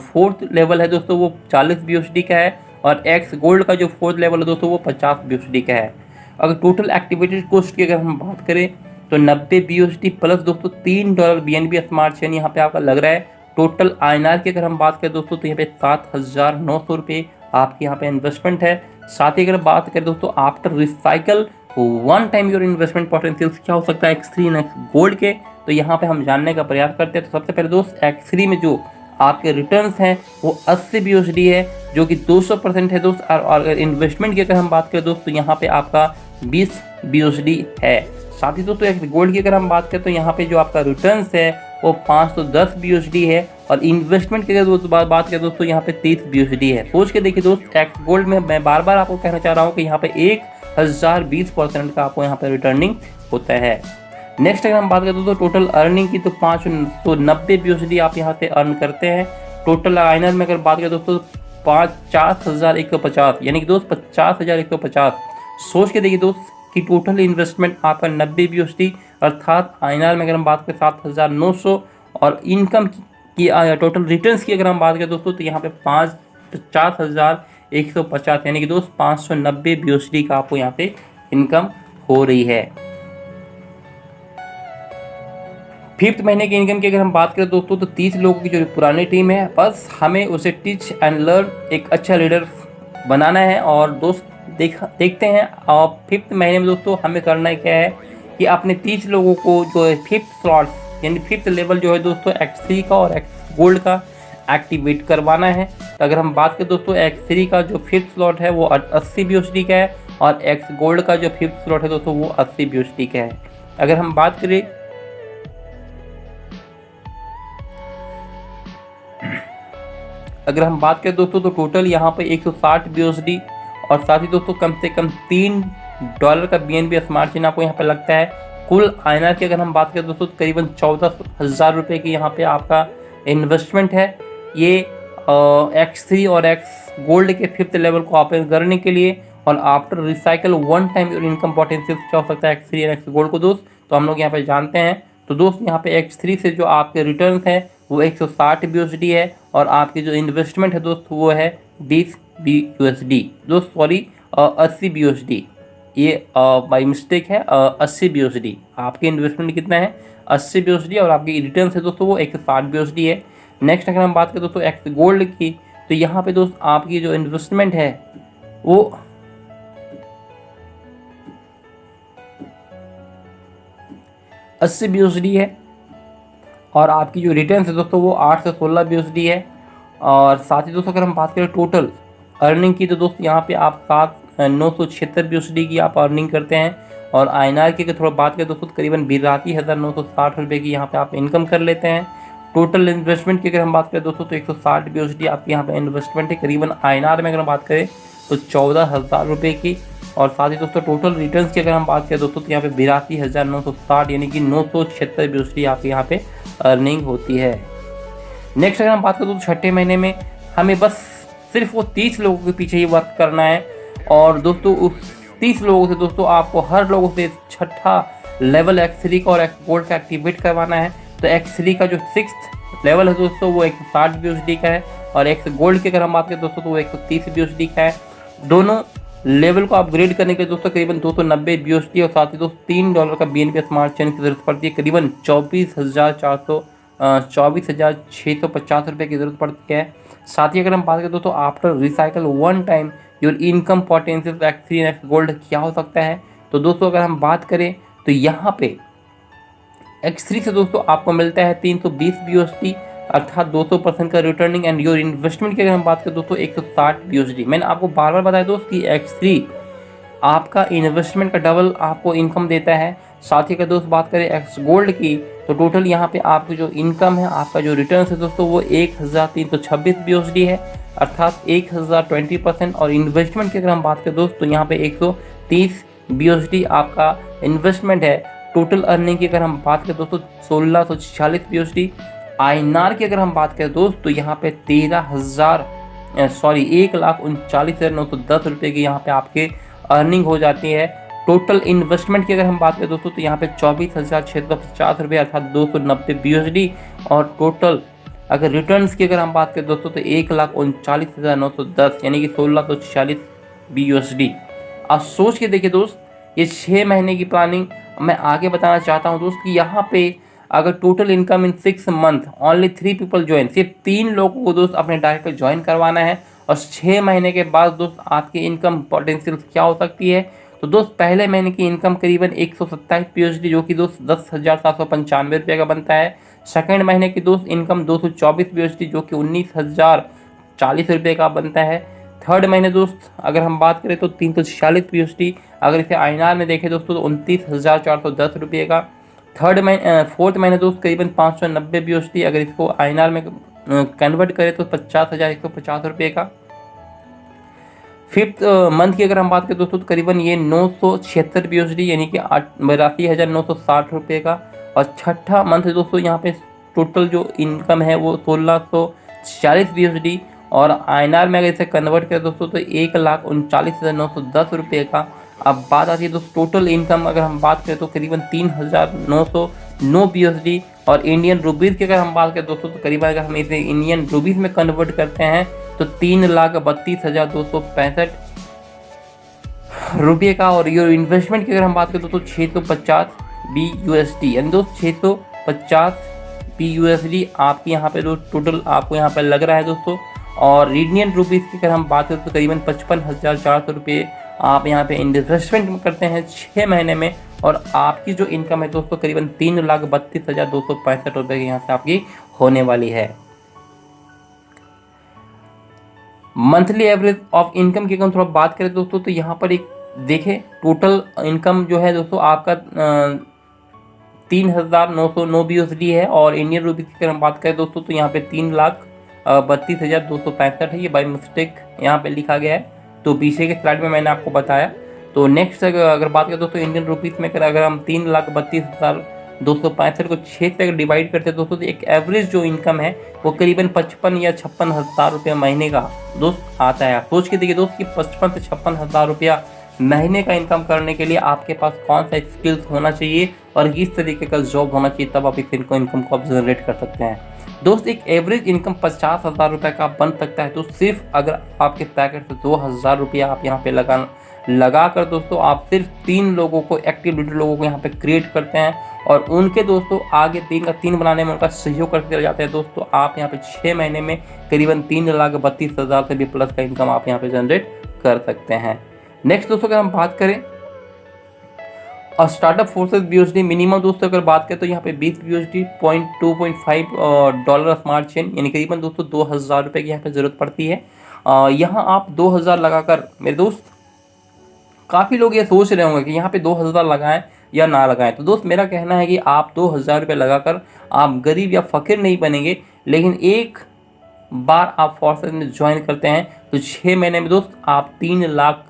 फोर्थ लेवल है दोस्तों वो 40 BUSD का है, और एक्स गोल्ड का जो फोर्थ लेवल है दोस्तों वो 50 BUSD का है। अगर टोटल एक्टिविटी कॉस्ट की अगर हम बात करें तो 90 BUSD प्लस दोस्तों $3 BNB स्मार्ट चेन यहाँ पे आपका लग रहा है। टोटल INR की अगर हम बात करें दोस्तों तो यहाँ पे 7,900 रुपये आपके यहाँ पे इन्वेस्टमेंट है। साथ ही अगर बात करें दोस्तों after recycle one time your investment potential क्या हो सकता है X3 और X गोल्ड के, तो यहाँ पे हम जानने का प्रयास करते हैं। तो सबसे पहले दोस्त X3 में जो आपके रिटर्न्स हैं वो 80 BUSD है जो कि 200% है दोस्त, और अगर इन्वेस्टमेंट की अगर हम बात करें दोस्त तो यहाँ पे आपका 20 BUSD है। साथ ही दोस्तों एक्स गोल्ड की अगर हम बात करें तो यहाँ पे जो आपका रिटर्न्स है वो 510 BUSD है, और इन्वेस्टमेंट की अगर बात करें दोस्तों यहाँ पे 30 BUSD है। सोच के देखिए दोस्त, एक्स गोल्ड में मैं बार बार आपको कहना चाह रहा हूँ कि यहाँ पे 1020% का आपको यहाँ पे रिटर्निंग होता है। नेक्स्ट अगर हम बात करें दोस्तों टोटल अर्निंग की तो 590 BUSD आप यहाँ से अर्न करते हैं। टोटल INR में अगर बात करें दोस्तों 50,150 यानी कि दोस्त 50,150। सोच के देखिए दोस्त कि टोटल इन्वेस्टमेंट आपका 90 BUSD अर्थात INR में अगर हम बात करें 7,900, और इनकम की टोटल रिटर्न्स की अगर हम बात करें दोस्तों तो यहाँ पे 50,150 यानी कि दोस्त 590 BUSD का आपको यहाँ पे इनकम हो रही है। फिफ्थ महीने की इनकम की अगर हम बात करें दोस्तों तो 30 लोगों की जो पुरानी टीम है, बस हमें उसे टीच एंड लर्न एक अच्छा लीडर बनाना है। और दोस्त देखते हैं और फिफ्थ महीने में दोस्तों हमें करना क्या है कि अपने 30 लोगों को जो है फिफ्थ स्लॉट यानी फिफ्थ लेवल जो है दोस्तों X3 का और X गोल्ड का एक्टिवेट करवाना है। तो अगर हम बात करें दोस्तों X3 का जो फिफ्थ स्लॉट है वो 80 BUSD का है, और X गोल्ड का जो फिफ्थ स्लॉट है दोस्तों वो 80 BUSD का है। अगर हम बात करें दोस्तों तो टोटल यहाँ पे 160 BUSD, और साथ ही दोस्तों कम से कम $3 का BNB स्मार्ट चेन आपको यहाँ पे लगता है। कुल INR की अगर हम बात करें दोस्तों तो करीबन 14,000 रुपये की यहाँ पे आपका इन्वेस्टमेंट है। ये X3 और X गोल्ड के फिफ्थ लेवल को ओपन करने के लिए, और after recycle one time your income potential क्या हो सकता है X3 और X गोल्ड को दोस्त, तो हम लोग यहाँ पे जानते हैं। तो दोस्त यहाँ पे X3 से जो आपके रिटर्न है वो 160 BUSD है, और आपकी जो इन्वेस्टमेंट है दोस्त वो है 20 BUSD दोस्त, सॉरी 80 BUSD, ये बाई मिस्टेक है 80 BUSD। आपके इन्वेस्टमेंट कितना है 80 BUSD, और आपकी रिटर्न है दोस्तों वो 160 BUSD है। नेक्स्ट अगर हम बात करें दोस्तों एक्स गोल्ड की, तो यहाँ पे दोस्त आपकी जो इन्वेस्टमेंट है वो 80 BUSD है, और आपकी जो रिटर्न है दोस्तों वो 8 से 16 BUSD है। और साथ ही दोस्तों अगर हम बात करें टोटल अर्निंग की तो दोस्त यहाँ पे आप 976 BUSD की आप अर्निंग करते हैं, और INR की अगर थोड़ा बात करें दोस्तों करीबन 82,960 रुपये की यहाँ पे आप इनकम कर लेते हैं। टोटल इन्वेस्टमेंट की अगर हम बात करें दोस्तों तो 160 BUSD आपके यहाँ पे इन्वेस्टमेंट है। करीबन INR में अगर हम बात करें तो 14,000 रुपये की, और साथ ही दोस्तों टोटल रिटर्न्स की अगर हम बात करें दोस्तों तो यहाँ पे 82,960 यानी कि 976 BUSD आपके यहाँ पे अर्निंग होती है। नेक्स्ट अगर हम बात करें तो छठे महीने में हमें बस सिर्फ वो 30 लोगों के पीछे ही वर्क करना है, और दोस्तों उस 30 लोगों से दोस्तों आपको हर लोगों से छठा लेवल X3 का और X गोल्ड का एक्टिवेट करवाना है। तो X3 का जो सिक्स्थ लेवल है दोस्तों वो 160 BUSD का है, और X गोल्ड की अगर हम बात करें दोस्तों तो वो 130 BUSD का है। दोनों लेवल को अपग्रेड करने के लिए दोस्तों करीबन 290 BUSD और साथ ही दोस्तों $3 का BNB स्मार्ट चेन की जरूरत पड़ती है। करीबन 24,650 रुपये की ज़रूरत पड़ती है। साथ ही अगर हम बात करें दोस्तों after recycle one time your income potential X3 और X गोल्ड क्या हो सकता है, तो दोस्तों अगर हम बात करें तो यहाँ पे X3 से दोस्तों आपको मिलता है 320 BUSD अर्थात 200% का रिटर्निंग। एंड योर इन्वेस्टमेंट की अगर हम बात करें दोस्तों 160 BUSD। मैंने आपको बार बार बताया दोस्त कि X3 आपका इन्वेस्टमेंट का डबल आपको इनकम देता है। साथ ही अगर दोस्त बात करें एक्स गोल्ड की तो टोटल यहाँ पे आपकी जो इनकम है, आपका जो रिटर्न है दोस्तों वो 1326 BUSD है अर्थात 1020%। और इन्वेस्टमेंट की अगर हम बात करें दोस्त तो यहाँ पे 130 BUSD आपका इन्वेस्टमेंट है। टोटल अर्निंग की अगर हम बात करें दोस्तों 1646 BUSD। INR की अगर हम बात करें दोस्त तो यहाँ पे 1,39,910 रुपये की यहाँ पे आपके अर्निंग हो जाती है। टोटल इन्वेस्टमेंट की अगर हम बात करें दोस्तों तो यहाँ पे 24,650 रुपये अर्थात 290 BUSD। और टोटल अगर रिटर्न्स की अगर हम बात करें दोस्तों तो 1,39,910 यानी कि 1,646 BUSD। आप सोच के देखिए दोस्त, ये 6 महीने की प्लानिंग। मैं आगे बताना चाहता हूँ दोस्त कि यहाँ पे अगर total income in 6 month only 3 people join, सिर्फ 3 लोगों को दोस्त अपने डायरेक्ट पे ज्वाइन करवाना है। और 6 महीने के बाद दोस्त आपकी इनकम पोटेंशियल क्या हो सकती है। तो दोस्त पहले महीने की इनकम करीबन 127 BUSD जो कि दोस्त 10,795 रुपये का बनता है। सेकेंड महीने की दोस्त इनकम 224 BUSD जो कि 19,040 रुपये का बनता है। थर्ड महीने दोस्त अगर हम बात करें तो 346 BUSD। अगर इसे INR में देखें दोस्तों तो 29,410 रुपये का। फोर्थ महीने दोस्त करीबन 590 BUSD। अगर इसको INR में कन्वर्ट करें तो 50,150 रुपये का। फिफ्थ मंथ की अगर हम बात करें दोस्तों तो करीबन ये 976 BUSD यानी कि 82,960 रुपये का। और छठा मंथ दोस्तों यहाँ पे टोटल जो इनकम है वो 1,640 BUSD। और INR में अगर इसे कन्वर्ट करें दोस्तों तो 1,39,910 रुपये का। अब बात आती है दोस्तों टोटल इनकम अगर हम बात करें तो करीबन 3,909 BUSD। और इंडियन रुपीज़ की अगर हम बात करें दोस्तों तो करीबन अगर हम इसे इंडियन रुपीज़ में कन्वर्ट करते हैं तो 3,32,265 रुपये का। और योर इन्वेस्टमेंट की अगर हम बात करें दोस्तों 650 BUSD यानी दोस्त 650 BUSD आपकी यहाँ पे दोस्त टोटल आपको यहाँ पे लग रहा है दोस्तों। और इंडियन रुपीज़ की अगर हम बात करें तो करीबन 55,400 रुपये आप यहाँ पे इन्वेस्टमेंट करते हैं 6 महीने में। और आपकी जो इनकम है दोस्तों करीबन 3,32,265 रुपये की यहाँ से आपकी होने वाली है। मंथली एवरेज ऑफ इनकम की अगर हम थोड़ा बात करें दोस्तों तो यहाँ पर एक देखें टोटल इनकम जो है दोस्तों आपका 3,909 BUSD है। और इंडियन रुपीज़ की अगर हम बात करें दोस्तों तो यहाँ पे 3,32,265 है। ये बाय मिस्टेक यहाँ पे लिखा गया है तो पीछे के स्लाइड में मैंने आपको बताया। तो नेक्स्ट अगर बात करें दोस्तों इंडियन रुपीज़ में अगर हम 3,32,265 को 6 से डिवाइड करते हैं दोस्तों तो एक एवरेज जो इनकम है वो करीबन 55 या 56,000 रुपया महीने का दोस्त आता है। सोच के देखिए दोस्त कि 55 से 56,000 रुपया महीने का इनकम करने के लिए आपके पास कौन सा स्किल्स होना चाहिए और किस तरीके का जॉब होना चाहिए, तब आप इस इनकम को आप जनरेट कर सकते हैं। दोस्त एक एवरेज इनकम 50,000 रुपये का बन सकता है तो सिर्फ अगर आपके पैकेट से 2,000 रुपया आप यहाँ पे लगा कर दोस्तों आप सिर्फ 3 लोगों को एक्टिव लोगों को यहाँ पे क्रिएट करते हैं और उनके दोस्तों आगे 3 का 3 बनाने में उनका सहयोग करते जाते हैं दोस्तों। आप यहाँ पे 6 महीने में करीबन 3,32,000 से भी प्लस का इनकम आप यहाँ पे जनरेट कर सकते हैं। नेक्स्ट दोस्तों अगर हम बात करें और स्टार्टअप फोर्सेस BUSD मिनिमम दोस्तों अगर बात करें तो यहाँ पे 20 BUSD 2.5 डॉलर स्मार्ट चेन यानी करीबन दोस्तों 2,000 रुपये की यहाँ पे ज़रूरत पड़ती है। यहाँ आप 2,000 लगाकर मेरे दोस्त काफ़ी लोग ये सोच रहे होंगे कि यहाँ पे 2,000 लगाएं या ना लगाएं। तो दोस्त मेरा कहना है कि आप 2,000 रुपये लगाकर आप गरीब या फ़कीर नहीं बनेंगे, लेकिन एक बार आप फोर्सेस में ज्वाइन करते हैं तो 6 महीने में दोस्त आप 3 लाख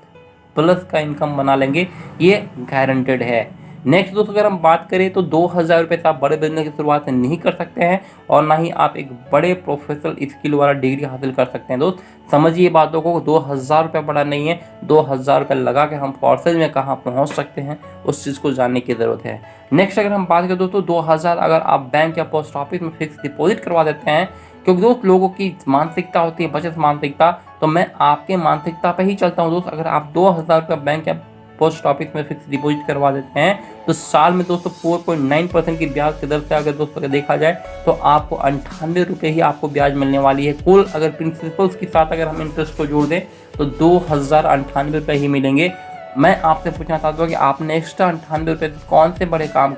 प्लस का इनकम बना लेंगे, ये गारंटेड है। नेक्स्ट दोस्तों अगर हम बात करें तो 2,000 रुपये से आप बड़े बिजनेस की शुरुआत नहीं कर सकते हैं और ना ही आप एक बड़े प्रोफेशनल स्किल वाला डिग्री हासिल कर सकते हैं। दोस्त समझिए बातों को, 2,000 रुपये बड़ा नहीं है, 2,000 रुपये लगा के हम फोर्सेज में कहाँ पहुँच सकते हैं उस चीज़ को जानने की ज़रूरत है। नेक्स्ट अगर हम बात करें दोस्तों 2,000 अगर आप बैंक या पोस्ट ऑफिस में फिक्स डिपॉजिट करवा देते हैं, क्योंकि दोस्त लोगों की मानसिकता होती है बचत मानसिकता, तो मैं आपके मानसिकता पे ही चलता हूँ दोस्त। अगर आप 2,000 रुपये बैंक या पोस्ट ऑफिस में फिक्स डिपॉजिट करवा देते हैं तो साल में दोस्तों 4.9% की ब्याज की दर से अगर दोस्तों देखा जाए तो आपको 98 रुपये ही आपको ब्याज मिलने वाली है। कुल अगर प्रिंसिपल्स के साथ अगर हम इंटरेस्ट को जोड़ दें तो 2,098 रुपये ही मिलेंगे। मैं आपसे पूछना चाहता हूँ कि आपने एक्स्ट्रा 98 रुपये कौन से बड़े काम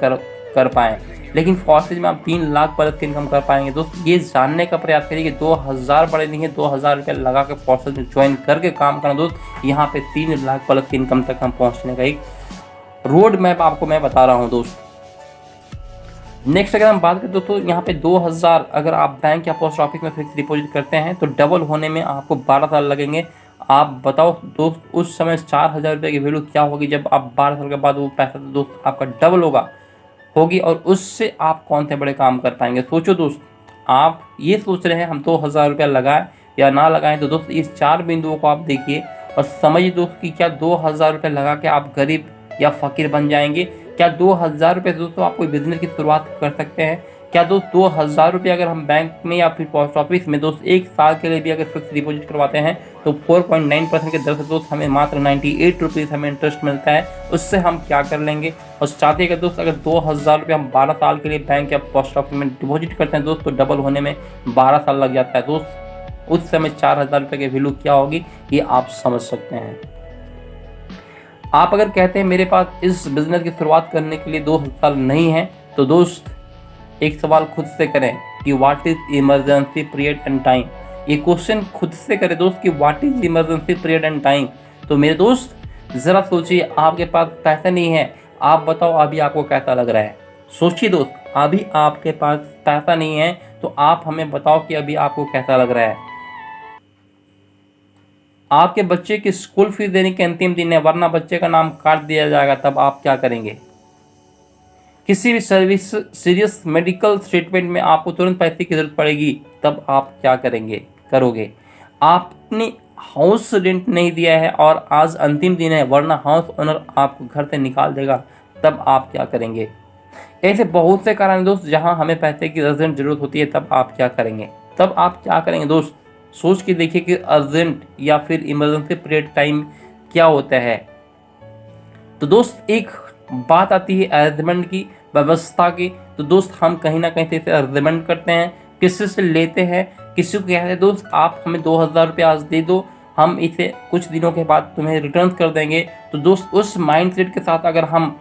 कर पाएँ। लेकिन फोर्सेज में आप 3 लाख प्लस की इनकम कर पाएंगे। दोस्त ये जानने का प्रयास करिए कि 2000 पड़े नहीं है, 2000 रुपये लगा के फोर्सेज में ज्वाइन करके काम करना दोस्त, यहाँ पे 3 लाख प्लस की इनकम तक हम पहुँचने का एक रोड मैप आपको मैं बता रहा हूँ दोस्त। नेक्स्ट अगर हम बात करें दोस्तों, यहाँ पे 2000 अगर आप बैंक या पोस्ट ऑफिस में फिक्स डिपॉजिट करते हैं तो डबल होने में आपको 12 साल लगेंगे। आप बताओ दोस्त, उस समय 4000 रुपये की वैल्यू क्या होगी जब आप 12 साल के बाद वो पैसा दोस्त आपका डबल होगी, और उससे आप कौन से बड़े काम कर पाएंगे। सोचो दोस्त, आप ये सोच रहे हैं हम 2000 रुपया लगाएं या ना लगाएं, तो दोस्त इस 4 बिंदुओं को आप देखिए और समझिए दोस्त कि क्या 2000 रुपये लगा के आप गरीब या फ़कीर बन जाएंगे। क्या 2000 रुपये दोस्तों आप कोई बिजनेस की शुरुआत कर सकते हैं। क्या दोस्त 2000 रुपये अगर हम बैंक में या फिर पोस्ट ऑफिस में दोस्त 1 साल के लिए भी अगर फिक्स डिपॉजिट करवाते हैं तो 4.9% के दर से दोस्त हमें मात्र 98 रुपीज़ हमें इंटरेस्ट मिलता है। उससे हम क्या कर लेंगे। और चाहते हैं कि दोस्त अगर 2000 रुपये हम 12 साल के लिए बैंक या पोस्ट ऑफिस में डिपॉजिट करते हैं दोस्त, तो डबल होने में 12 साल लग जाता है दोस्त। उस समय 4000 रुपये की वैल्यू क्या होगी ये आप समझ सकते हैं। आप अगर कहते हैं मेरे पास इस बिज़नेस की शुरुआत करने के लिए 2 साल नहीं है, तो दोस्त एक सवाल खुद से करें कि what is emergency period and time. ये क्वेश्चन खुद से करें दोस्त कि what is emergency period and time. तो मेरे दोस्त ज़रा सोचिए, आपके पास पैसा नहीं है, आप बताओ अभी आपको कैसा लग रहा है। सोचिए दोस्त, अभी आपके पास पैसा नहीं है तो आप हमें बताओ कि अभी आपको कैसा लग रहा है। आपके बच्चे की स्कूल फीस देने के अंतिम दिन है, वरना बच्चे का नाम काट दिया जाएगा, तब आप क्या करेंगे। किसी भी सीरियस मेडिकल ट्रीटमेंट में आपको तुरंत पैसे की जरूरत पड़ेगी, तब आप क्या करोगे। आपने हाउस रेंट नहीं दिया है और आज अंतिम दिन है, वरना हाउस ओनर आपको घर से निकाल देगा, तब आप क्या करेंगे। ऐसे बहुत से कारण दोस्त जहां हमें पैसे की अर्जेंट जरूरत होती है, तब आप क्या करेंगे दोस्त। सोच के देखिए कि अर्जेंट या फिर इमरजेंसी पीरियड टाइम क्या होता है। तो दोस्त एक बात आती है अरेंजमेंट की, व्यवस्था की। तो दोस्त हम कहीं ना कहीं से अरेंजमेंट करते हैं, किसी से लेते हैं, किसी को कहते हैं दोस्त आप हमें 2000 रुपये आज दे दो, हम इसे कुछ दिनों के बाद तुम्हें रिटर्न कर देंगे। तो दोस्त उस माइंडसेट के साथ अगर हम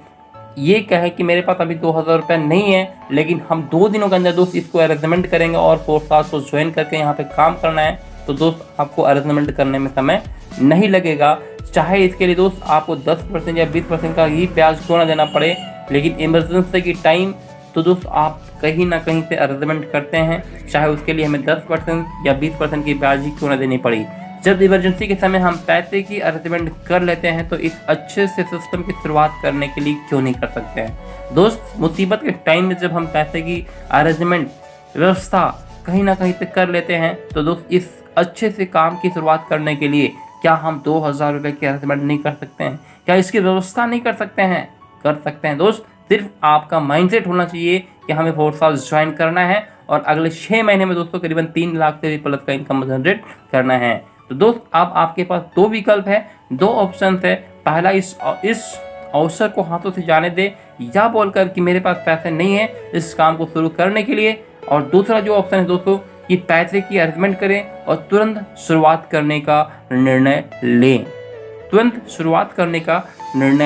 ये कहें कि मेरे पास अभी 2000 रुपये नहीं है, लेकिन हम 2 दिनों के अंदर दोस्त इसको अरेंजमेंट करेंगे और फोर्स को ज्वाइन करके यहाँ पे काम करना है, तो दोस्त आपको अरेंजमेंट करने में समय नहीं लगेगा। चाहे इसके लिए दोस्त आपको 10% या 20% का ही ब्याज क्यों ना देना पड़े, लेकिन इमरजेंसी की टाइम तो दोस्त आप कहीं ना कहीं से अरेंजमेंट करते हैं, चाहे उसके लिए हमें 10% या 20% की ब्याज ही क्यों ना देनी पड़ी। जब इमरजेंसी के समय हम पैसे की अरेंजमेंट कर लेते हैं, तो इस अच्छे से सिस्टम की शुरुआत करने के लिए क्यों नहीं कर सकते हैं। दोस्त मुसीबत के टाइम में जब हम पैसे की अरेंजमेंट व्यवस्था कहीं ना कहीं से कर लेते हैं, तो दोस्त इस अच्छे से काम की शुरुआत करने के लिए क्या हम 2000 रुपये की अरेंजमेंट नहीं कर सकते हैं। क्या इसकी व्यवस्था नहीं कर सकते हैं। कर सकते हैं दोस्त। सिर्फ आपका माइंडसेट होना चाहिए कि हमें फोर्स हाउस ज्वाइन करना है और अगले 6 महीने में दोस्तों करीबन 3 लाख से भी प्लस का इनकम जनरेट करना है। तो दोस्त अब आपके पास 2 विकल्प है, 2 ऑप्शन है। पहला इस अवसर को हाथों से जाने दे या बोलकर कि मेरे पास पैसे नहीं है इस काम को शुरू करने के लिए, और दूसरा जो ऑप्शन है दोस्तों कि पैसे की अरेंजमेंट करें और तुरंत शुरुआत करने का निर्णय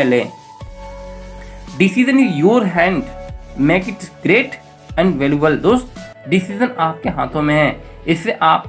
लें। Decision is your hand, make it great and valuable. दोस्त डिसीजन आपके हाथों में है, इससे आप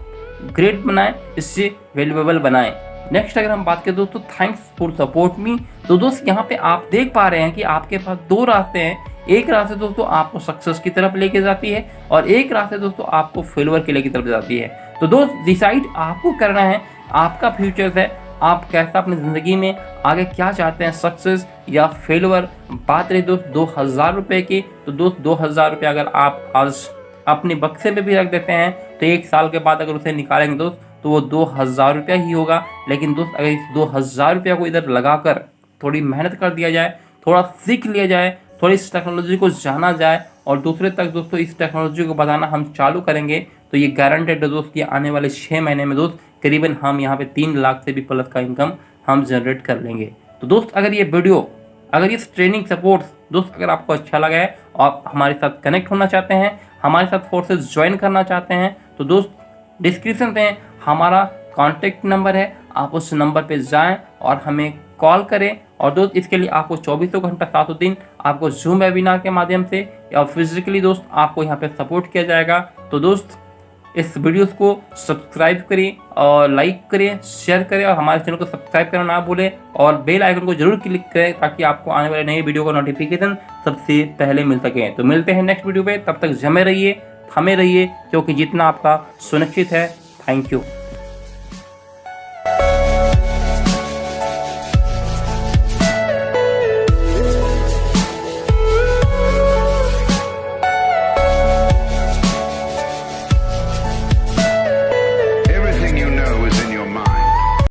ग्रेट बनाएं, इससे वैल्यूएबल बनाएं। नेक्स्ट अगर हम बात करें दोस्तों थैंक्स फॉर सपोर्ट मी, तो दोस्त यहाँ पे आप देख पा रहे हैं कि आपके पास 2 रास्ते हैं। एक रास्ते दोस्तों आपको सक्सेस की तरफ लेके जाती है और एक रास्ते दोस्तों आपको फेलियर के लेके तरफ जाती है। तो दोस्त डिसाइड आपको करना है, आपका फ्यूचर है, आप कैसा अपनी ज़िंदगी में आगे क्या चाहते हैं, सक्सेस या फेलियर। बात रही दोस्त 2000 रुपये की, तो दोस्त 2000 रुपये अगर आप आज अपने बक्से में भी रख देते हैं तो 1 साल के बाद अगर उसे निकालेंगे दोस्त तो वो 2000 रुपया ही होगा। लेकिन दोस्त अगर इस 2000 रुपया को इधर लगाकर थोड़ी मेहनत कर दिया जाए, थोड़ा सीख लिया जाए, थोड़ी इस टेक्नोलॉजी को जाना जाए और दूसरे तक दोस्तों इस टेक्नोलॉजी को बताना हम चालू करेंगे, तो ये गारंटेड है दोस्त कि आने वाले 6 महीने में दोस्त करीबन हम यहाँ पे 3 लाख से भी प्लस का इनकम हम जनरेट कर लेंगे। तो दोस्त अगर ये वीडियो, अगर इस ट्रेनिंग सपोर्ट दोस्त अगर आपको अच्छा लगा है और आप हमारे साथ कनेक्ट होना चाहते हैं, हमारे साथ फोर्सेस ज्वाइन करना चाहते हैं, तो दोस्त डिस्क्रिप्शन में हमारा कॉन्टैक्ट नंबर है, आप उस नंबर पे जाएं और हमें कॉल करें। और दोस्त इसके लिए आपको 24 घंटा 7 दिन आपको जूम वेबिनार के माध्यम से या फिजिकली दोस्त आपको यहाँ पे सपोर्ट किया जाएगा। तो दोस्त इस वीडियो को सब्सक्राइब करें और लाइक करें, शेयर करें और हमारे चैनल को सब्सक्राइब करना ना भूलें और बेल आइकन को जरूर क्लिक करें ताकि आपको आने वाले नए वीडियो का नोटिफिकेशन सबसे पहले मिल सके। तो मिलते हैं नेक्स्ट वीडियो पे, तब तक जमे रहिए, थमे रहिए, क्योंकि जितना आपका सुनिश्चित है। Thank you.